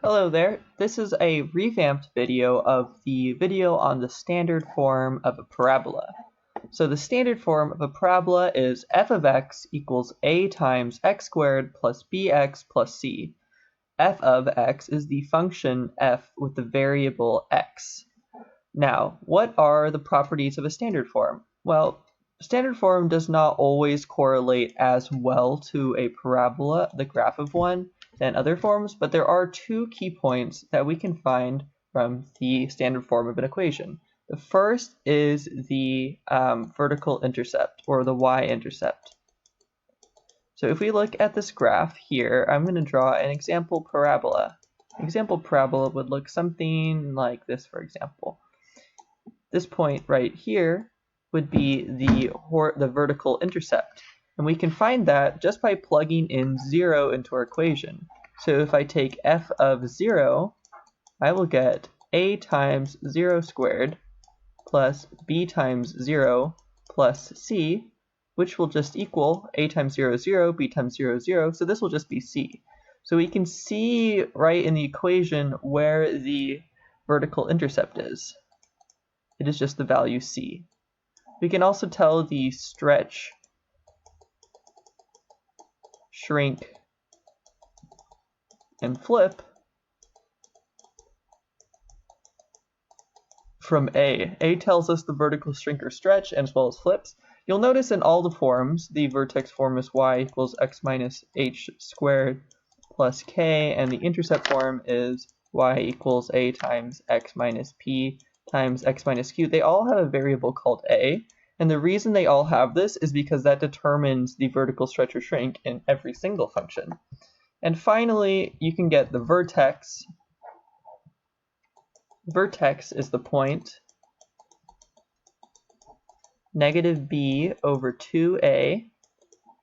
Hello there, this is a revamped video of the video on the standard form of a parabola. So the standard form of a parabola is f of x equals a times x squared plus bx plus c. F of x is the function f with the variable x. Now, what are the properties of a standard form? Well, standard form does not always correlate as well to a parabola, the graph of one, than other forms, but there are two key points that we can find from the standard form of an equation. The first is the vertical intercept, or the y-intercept. So if we look at this graph here, I'm going to draw an example parabola. An example parabola would look something like this, for example. This point right here would be the vertical intercept. And we can find that just by plugging in 0 into our equation. So if I take f of 0, I will get a times 0 squared plus b times 0 plus c, which will just equal a times 0 is 0, b times 0 is 0, so this will just be c. So we can see right in the equation where the vertical intercept is. It is just the value c. We can also tell the stretch, shrink, and flip from A. A tells us the vertical shrink or stretch, and as well as flips. You'll notice in all the forms, the vertex form is y equals x minus h squared plus k, and the intercept form is y equals a times x minus p times x minus q. They all have a variable called a, and the reason they all have this is because that determines the vertical stretch or shrink in every single function. And finally, you can get the vertex. Vertex is the point negative b over 2a,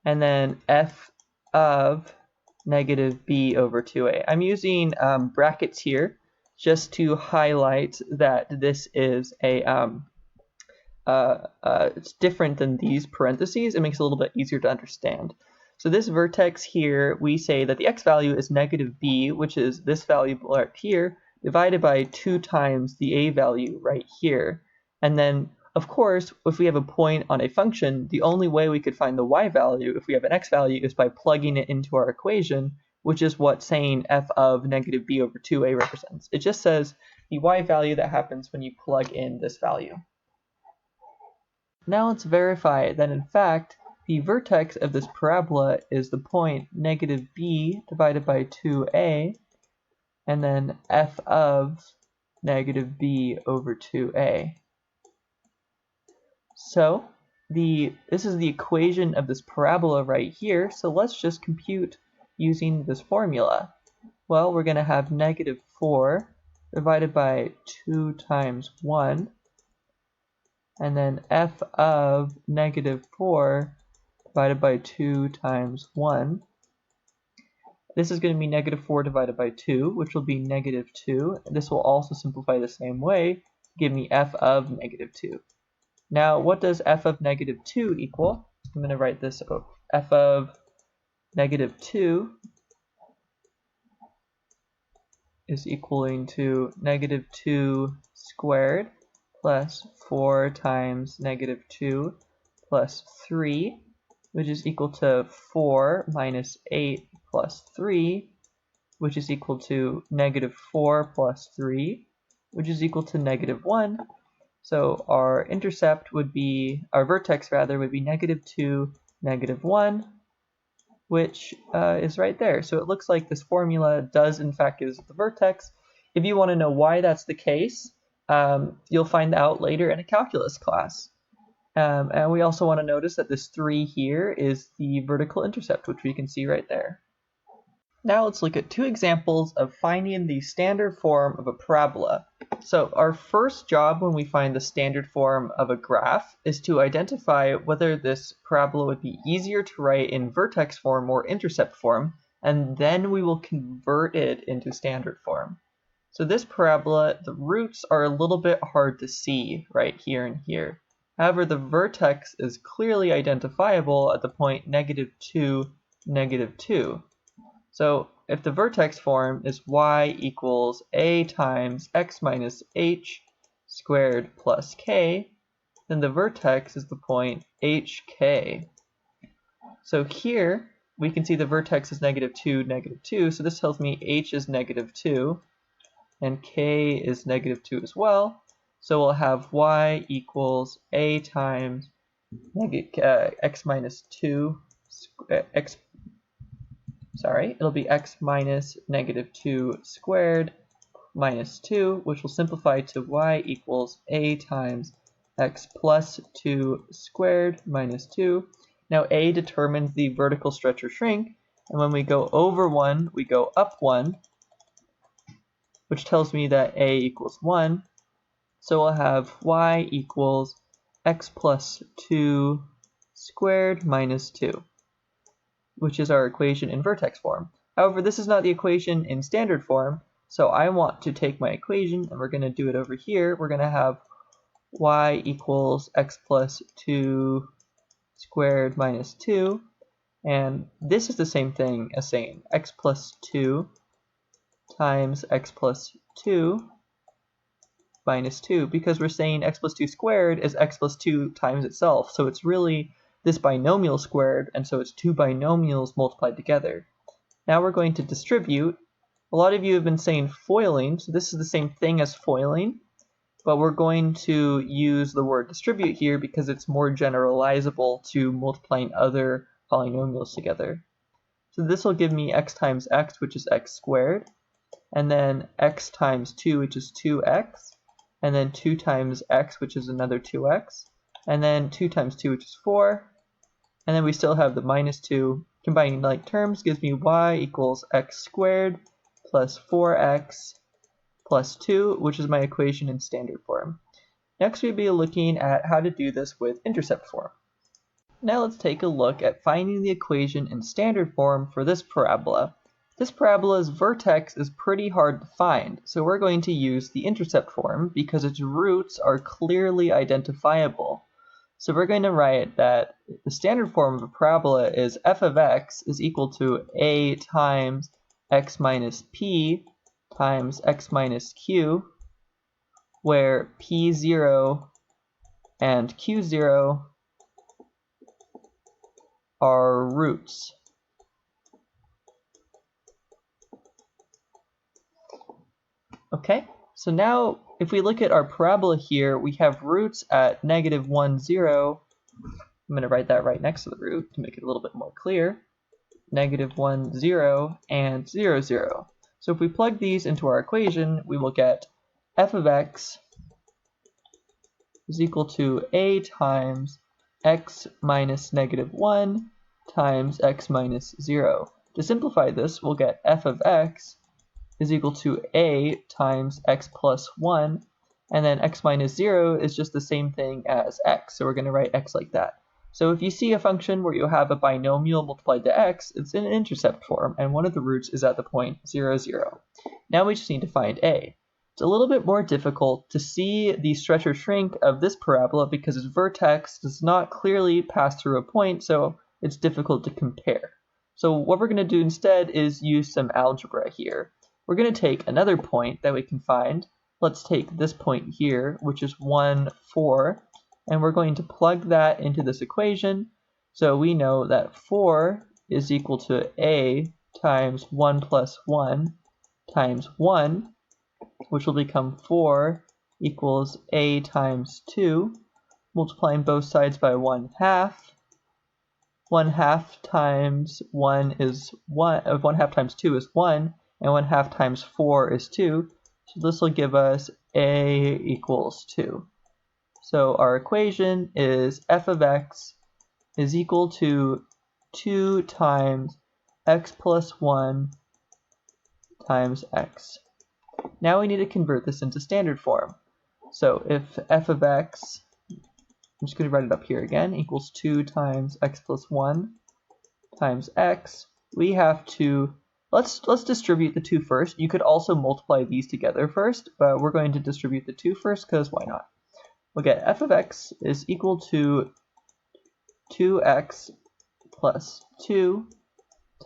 and then f of negative b over 2a. I'm using brackets here just to highlight that this is it's different than these parentheses. It makes it a little bit easier to understand. So this vertex here, we say that the x value is negative b, which is this value right here, divided by 2 times the a value right here. And then, of course, if we have a point on a function, the only way we could find the y value if we have an x value is by plugging it into our equation, which is what saying f of negative b over 2a represents. It just says the y value that happens when you plug in this value. Now let's verify that in fact the vertex of this parabola is the point negative b divided by 2a, and then f of negative b over 2a. So this is the equation of this parabola right here, so let's just compute using this formula. Well, we're going to have negative 4 divided by 2 times 1, and then f of negative 4 divided by 2 times 1. This is going to be negative 4 divided by 2, which will be negative 2. This will also simplify the same way, give me f of negative 2. Now, what does f of negative 2 equal? I'm going to write this out. F of negative 2 is equaling to negative 2 squared plus 4 times negative 2 plus 3, which is equal to 4 minus 8 plus 3, which is equal to negative 4 plus 3, which is equal to negative 1. So our intercept would be, our vertex rather, would be negative 2, negative 1, which is right there. So it looks like this formula does in fact give us the vertex. If you want to know why that's the case, you'll find out later in a calculus class. And we also want to notice that this 3 here is the vertical intercept, which we can see right there. Now let's look at two examples of finding the standard form of a parabola. So our first job when we find the standard form of a graph is to identify whether this parabola would be easier to write in vertex form or intercept form, and then we will convert it into standard form. So this parabola, the roots are a little bit hard to see right here and here. However, the vertex is clearly identifiable at the point negative 2, negative 2. So if the vertex form is y equals a times x minus h squared plus k, then the vertex is the point hk. So here we can see the vertex is -2, -2, so this tells me h is -2 and k is -2 as well. So we'll have y equals a times x minus 2, it'll be x minus -2 squared minus 2, which will simplify to y equals a times x plus 2 squared minus 2. Now a determines the vertical stretch or shrink, and when we go over 1, we go up 1, which tells me that a equals 1. So we'll have y equals x plus 2 squared minus 2, which is our equation in vertex form. However, this is not the equation in standard form, so I want to take my equation, and we're going to do it over here. We're going to have y equals x plus 2 squared minus 2, and this is the same thing as saying x plus 2 times x plus 2 minus 2, because we're saying x plus 2 squared is x plus 2 times itself, so it's really this binomial squared, and so it's two binomials multiplied together. Now we're going to distribute. A lot of you have been saying foiling, so this is the same thing as foiling, but we're going to use the word distribute here because it's more generalizable to multiplying other polynomials together. So this will give me x times x, which is x squared, and then x times 2, which is 2x, and then 2 times x, which is another 2x, and then 2 times 2, which is 4, and then we still have the minus 2. Combining like terms gives me y equals x squared plus 4x plus 2, which is my equation in standard form. Next, we'll be looking at how to do this with intercept form. Now let's take a look at finding the equation in standard form for this parabola. This parabola's vertex is pretty hard to find, so we're going to use the intercept form because its roots are clearly identifiable. So we're going to write that the standard form of a parabola is f of x is equal to a times x minus p times x minus q, where p0 and q0 are roots. Okay, so now if we look at our parabola here, we have roots at -1, 0. I'm going to write that right next to the root to make it a little bit more clear. -1, 0, and 0, 0. So if we plug these into our equation, we will get f of x is equal to a times x minus -1 times x minus 0. To simplify this, we'll get f of x is equal to a times x plus 1, and then x minus 0 is just the same thing as x, so we're going to write x like that. So if you see a function where you have a binomial multiplied to x, it's in intercept form, and one of the roots is at the point 0, 0. Now we just need to find a. It's a little bit more difficult to see the stretch or shrink of this parabola because its vertex does not clearly pass through a point, so it's difficult to compare. So what we're going to do instead is use some algebra here. We're going to take another point that we can find. Let's take this point here, which is 1, 4, and we're going to plug that into this equation. So we know that 4 is equal to a times 1 plus 1 times 1, which will become 4 equals a times 2, multiplying both sides by 1/2. 1/2 times 1 is 1, 1/2 times 2 is 1, and 1/2 times 4 is 2, so this will give us a equals 2. So our equation is f of x is equal to 2 times x plus 1 times x. Now we need to convert this into standard form. So if f of x, I'm just going to write it up here again, equals 2 times x plus 1 times x, we have to Let's distribute the 2 first. You could also multiply these together first, but we're going to distribute the 2 first because why not? We'll get f of x is equal to 2x plus 2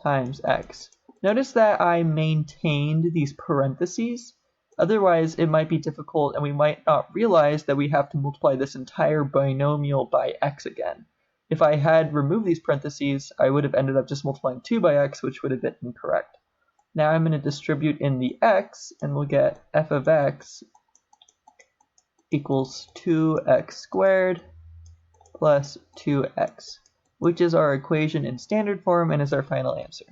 times x. Notice that I maintained these parentheses. Otherwise, it might be difficult and we might not realize that we have to multiply this entire binomial by x again. If I had removed these parentheses, I would have ended up just multiplying 2 by x, which would have been incorrect. Now I'm going to distribute in the x, and we'll get f of x equals 2x squared plus 2x, which is our equation in standard form and is our final answer.